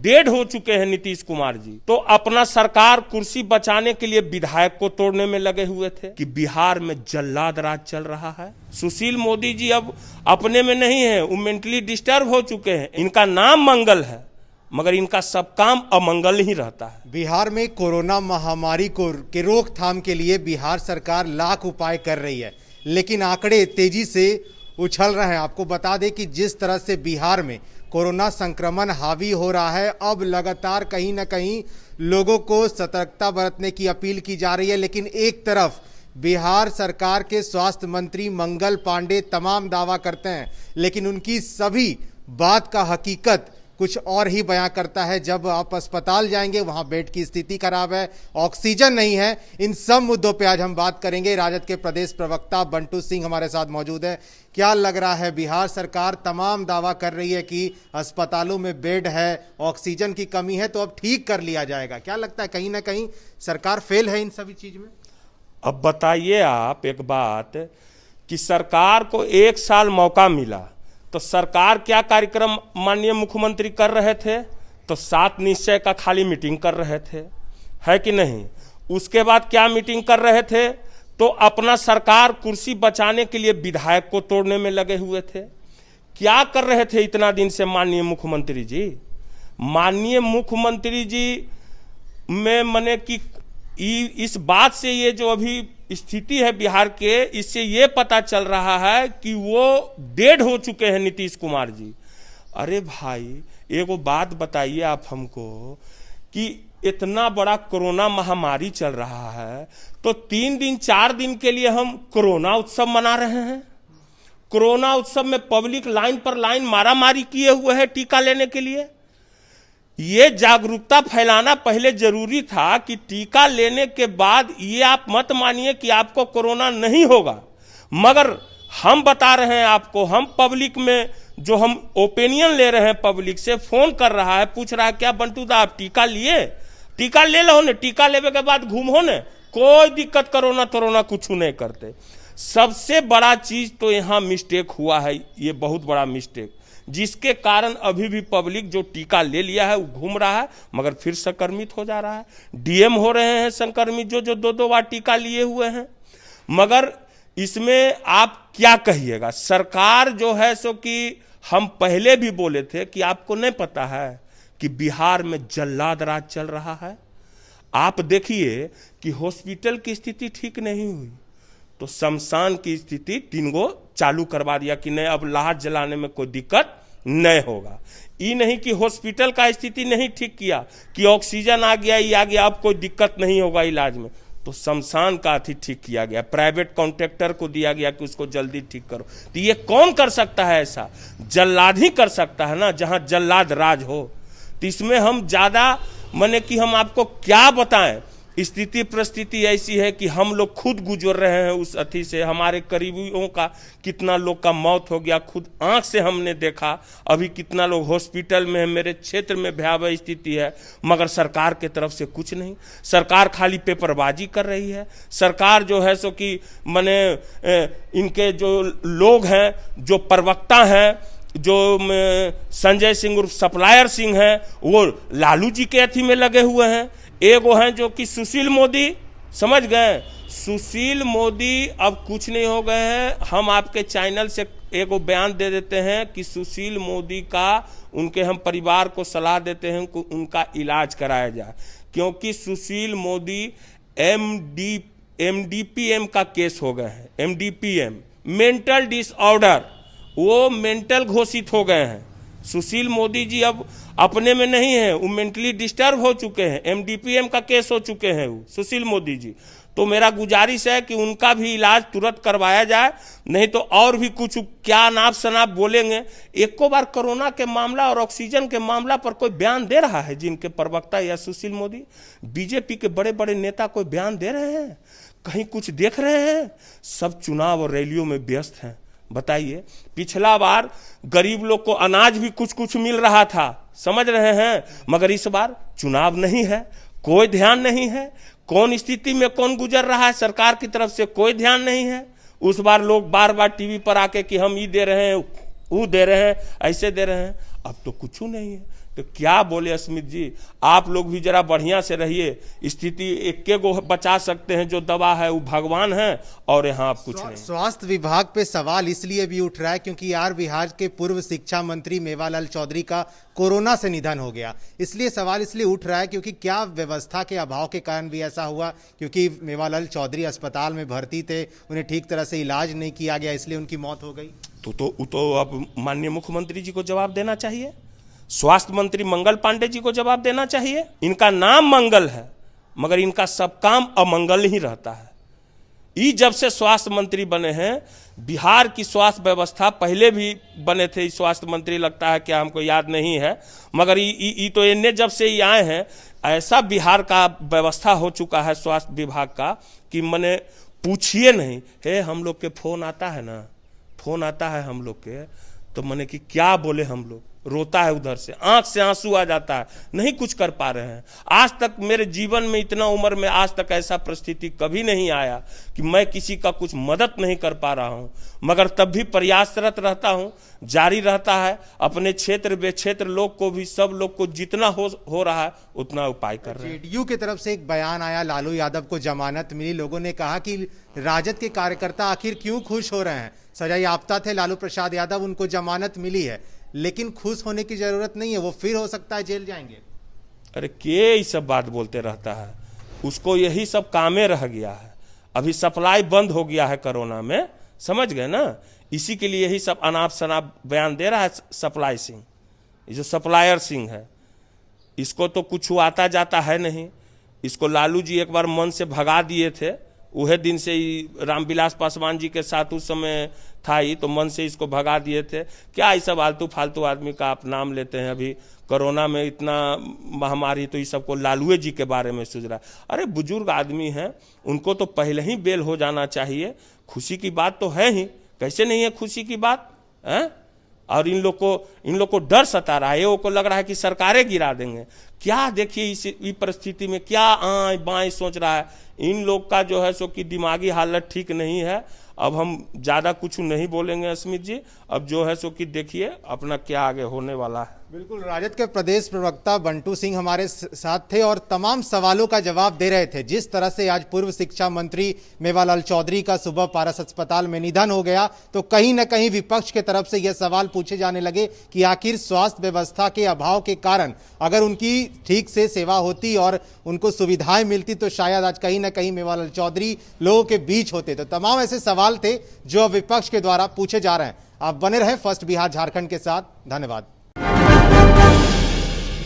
Dead हो चुके हैं नीतीश कुमार जी, तो अपना सरकार कुर्सी बचाने के लिए विधायक को तोड़ने में लगे हुए थे कि बिहार में जल्लाद राज चल रहा है। सुशील मोदी जी अब अपने में नहीं है, वो मेंटली डिस्टर्ब हो चुके हैं। इनका नाम मंगल है मगर इनका सब काम अमंगल ही रहता है। बिहार में कोरोना महामारी के रोकथाम के लिए बिहार सरकार लाख उपाय कर रही है, लेकिन आंकड़े तेजी से उछल रहे हैं। आपको बता दें कि जिस तरह से बिहार में कोरोना संक्रमण हावी हो रहा है, अब लगातार कहीं ना कहीं लोगों को सतर्कता बरतने की अपील की जा रही है। लेकिन एक तरफ बिहार सरकार के स्वास्थ्य मंत्री मंगल पांडे तमाम दावा करते हैं, लेकिन उनकी सभी बात का हकीकत कुछ और ही बयां करता है। जब आप अस्पताल जाएंगे वहां बेड की स्थिति खराब है, ऑक्सीजन नहीं है। इन सब मुद्दों पे आज हम बात करेंगे। राजद के प्रदेश प्रवक्ता बंटू सिंह हमारे साथ मौजूद है। क्या लग रहा है, बिहार सरकार तमाम दावा कर रही है कि अस्पतालों में बेड है, ऑक्सीजन की कमी है, तो अब ठीक कर लिया जाएगा। क्या लगता है कहीं ना कहीं सरकार फेल है इन सभी चीज में? अब बताइए आप एक बात कि सरकार को 1 साल मौका मिला तो सरकार क्या कार्यक्रम माननीय मुख्यमंत्री कर रहे थे? तो 7 निश्चय का खाली मीटिंग कर रहे थे, है कि नहीं? उसके बाद क्या मीटिंग कर रहे थे? तो अपना सरकार कुर्सी बचाने के लिए विधायक को तोड़ने में लगे हुए थे। क्या कर रहे थे इतना दिन से माननीय मुख्यमंत्री जी? माननीय मुख्यमंत्री जी में मने कि इस बात से ये जो अभी स्थिति है बिहार के, इससे ये पता चल रहा है कि वो डेड हो चुके हैं नीतीश कुमार जी। अरे भाई एगो बात बताइए आप हमको कि इतना बड़ा कोरोना महामारी चल रहा है तो 3 दिन 4 दिन के लिए हम कोरोना उत्सव मना रहे हैं। कोरोना उत्सव में पब्लिक लाइन पर लाइन मारामारी किए हुए है टीका लेने के लिए। ये जागरूकता फैलाना पहले जरूरी था कि टीका लेने के बाद ये आप मत मानिए कि आपको कोरोना नहीं होगा, मगर हम बता रहे हैं आपको, हम पब्लिक में जो हम ओपिनियन ले रहे हैं, पब्लिक से फोन कर रहा है, पूछ रहा है क्या बंटू दा आप टीका लिए? टीका ले लो ने, टीका लेने के बाद घूमो ने, कोई दिक्कत कोरोना कुछ नहीं करते। सबसे बड़ा चीज तो यहाँ मिस्टेक हुआ है, ये बहुत बड़ा मिस्टेक, जिसके कारण अभी भी पब्लिक जो टीका ले लिया है वो घूम रहा है मगर फिर संक्रमित हो जा रहा है। डीएम हो रहे हैं संक्रमित जो 2-2 बार टीका लिए हुए हैं। मगर इसमें आप क्या कहिएगा? सरकार जो है सो कि हम पहले भी बोले थे कि आपको नहीं पता है कि बिहार में जल्लाद राज चल रहा है। आप देखिए कि हॉस्पिटल की स्थिति ठीक नहीं हुई तो शमशान की स्थिति 3 गो चालू करवा दिया कि नहीं अब लाश जलाने में कोई दिक्कत नहीं होगा। ये नहीं कि हॉस्पिटल का स्थिति नहीं ठीक किया कि ऑक्सीजन आ गया, ये आ गया, अब कोई दिक्कत नहीं होगा इलाज में, तो शमशान का अथी ठीक किया गया, प्राइवेट कॉन्ट्रैक्टर को दिया गया कि उसको जल्दी ठीक करो। तो ये कौन कर सकता है ऐसा? जल्लाद ही कर सकता है ना, जहां जल्लाद राज हो। तो इसमें हम ज्यादा माने कि हम आपको क्या बताएं, स्थिति परिस्थिति ऐसी है कि हम लोग खुद गुजर रहे हैं उस अथी से। हमारे करीबियों का कितना लोग का मौत हो गया, खुद आंख से हमने देखा। अभी कितना लोग हॉस्पिटल में है, मेरे क्षेत्र में भयावह स्थिति है, मगर सरकार के तरफ से कुछ नहीं। सरकार खाली पेपरबाजी कर रही है। सरकार जो है सो कि माने इनके जो लोग हैं, जो प्रवक्ता हैं, जो संजय सिंह उर्फ सप्लायर सिंह हैं, वो लालू जी के अथी में लगे हुए हैं। एगो हैं जो कि सुशील मोदी, समझ गए? सुशील मोदी अब कुछ नहीं हो गए हैं। हम आपके चैनल से एगो बयान दे देते हैं कि सुशील मोदी का, उनके हम परिवार को सलाह देते हैं कि उनका इलाज कराया जाए, क्योंकि सुशील मोदी एमडीपीएम का केस हो गए हैं। एमडीपीएम मेंटल डिसऑर्डर, वो मेंटल घोषित हो गए हैं। सुशील मोदी जी अब अपने में नहीं है, वो मेंटली डिस्टर्ब हो चुके हैं, एमडीपीएम का केस हो चुके हैं वो सुशील मोदी जी। तो मेरा गुजारिश है कि उनका भी इलाज तुरंत करवाया जाए, नहीं तो और भी कुछ क्या नाप शनाप बोलेंगे। एको बार कोरोना के मामला और ऑक्सीजन के मामला पर कोई बयान दे रहा है जिनके प्रवक्ता या सुशील मोदी? बीजेपी के बड़े बड़े नेता कोई बयान दे रहे हैं? कहीं कुछ देख रहे हैं? सब चुनाव और रैलियों में व्यस्त हैं। बताइए, पिछला बार गरीब लोग को अनाज भी कुछ कुछ मिल रहा था, समझ रहे हैं, मगर इस बार चुनाव नहीं है, कोई ध्यान नहीं है। कौन स्थिति में कौन गुजर रहा है, सरकार की तरफ से कोई ध्यान नहीं है। उस बार लोग बार बार टीवी पर आके कि हम ये दे रहे हैं, वो दे रहे हैं, ऐसे दे रहे हैं। अब तो कुछ नहीं है। तो क्या बोले स्मित जी, आप लोग भी जरा बढ़िया से रहिए। स्थिति एक को बचा सकते हैं, जो दवा है वो भगवान है, और यहाँ आप कुछ नहीं। स्वास्थ्य विभाग पे सवाल इसलिए भी उठ रहा है क्योंकि यार बिहार के पूर्व शिक्षा मंत्री मेवालाल चौधरी का कोरोना से निधन हो गया। इसलिए सवाल इसलिए उठ रहा है क्योंकि क्या व्यवस्था के अभाव के कारण भी ऐसा हुआ, क्योंकि मेवालाल चौधरी अस्पताल में भर्ती थे, उन्हें ठीक तरह से इलाज नहीं किया गया, इसलिए उनकी मौत हो गई। तो अब माननीय मुख्यमंत्री जी को जवाब देना चाहिए, स्वास्थ्य मंत्री मंगल पांडे जी को जवाब देना चाहिए। इनका नाम मंगल है मगर इनका सब काम अमंगल ही रहता है। ये जब से स्वास्थ्य मंत्री बने हैं, बिहार की स्वास्थ्य व्यवस्था, पहले भी बने थे स्वास्थ्य मंत्री, लगता है क्या हमको याद नहीं है, मगर ये तो इन्हें जब से ये आए हैं, ऐसा बिहार का व्यवस्था हो चुका है स्वास्थ्य विभाग का कि मने पूछिए नहीं। है हम लोग के फोन आता है ना, फोन आता है हम लोग के, तो मने कि क्या बोले, हम लोग रोता है, उधर से आंख से आंसू आ जाता है, नहीं कुछ कर पा रहे हैं। आज तक मेरे जीवन में, इतना उम्र में आज तक ऐसा परिस्थिति कभी नहीं आया कि मैं किसी का कुछ मदद नहीं कर पा रहा हूं, मगर तब भी प्रयासरत रहता हूं, जारी रहता है। अपने क्षेत्र बेक्षेत्र लोग को भी, सब लोग को जितना हो रहा है उतना उपाय कर रहे हैं। जेडीयू की तरफ से एक बयान आया, लालू यादव को जमानत मिली। लोगों ने कहा कि राजद के कार्यकर्ता आखिर क्यों खुश हो रहे हैं, सजा याफ्ता थे लालू प्रसाद यादव, उनको जमानत मिली है, लेकिन खुश होने की जरूरत नहीं है, वो फिर हो सकता है जेल जाएंगे। अरे के ये सब बात बोलते रहता है, उसको यही सब कामे रह गया है। अभी सप्लाई बंद हो गया है कोरोना में, समझ गए ना, इसी के लिए यही सब अनाप शनाप बयान दे रहा है सप्लाई सिंह। ये जो सप्लायर सिंह है, इसको तो कुछ आता जाता है नहीं। इसको लालू जी एक बार मन से भगा दिए थे, वह दिन से ही रामविलास पासवान जी के साथ उस समय था ही, तो मन से इसको भगा दिए थे। क्या ये सब आलतू फालतू आदमी का आप नाम लेते हैं। अभी कोरोना में इतना महामारी, तो ये सबको लालूए जी के बारे में सूझ रहा है। अरे बुजुर्ग आदमी हैं, उनको तो पहले ही बेल हो जाना चाहिए। खुशी की बात तो है ही, कैसे नहीं है खुशी की बात है। और इन लोग को डर सता रहा है, ये को लग रहा है कि सरकारें गिरा देंगे। क्या देखिए इस परिस्थिति में क्या आए बाएं सोच रहा है। इन लोग का जो है सो कि दिमागी हालत ठीक नहीं है। अब हम ज़्यादा कुछ नहीं बोलेंगे स्मित जी, अब जो है सो कि देखिए अपना क्या आगे होने वाला है। बिल्कुल, राजद के प्रदेश प्रवक्ता बंटू सिंह हमारे साथ थे और तमाम सवालों का जवाब दे रहे थे। जिस तरह से आज पूर्व शिक्षा मंत्री मेवालाल चौधरी का सुबह पारस अस्पताल में निधन हो गया, तो कहीं न कहीं विपक्ष के तरफ से यह सवाल पूछे जाने लगे कि आखिर स्वास्थ्य व्यवस्था के अभाव के कारण अगर उनकी ठीक से सेवा होती और उनको सुविधाएं मिलती, तो शायद आज कहीं न कहीं मेवालाल चौधरी लोगों के बीच होते। तो तमाम ऐसे सवाल थे जो विपक्ष के द्वारा पूछे जा रहे हैं। आप बने रहे फर्स्ट बिहार झारखंड के साथ। धन्यवाद।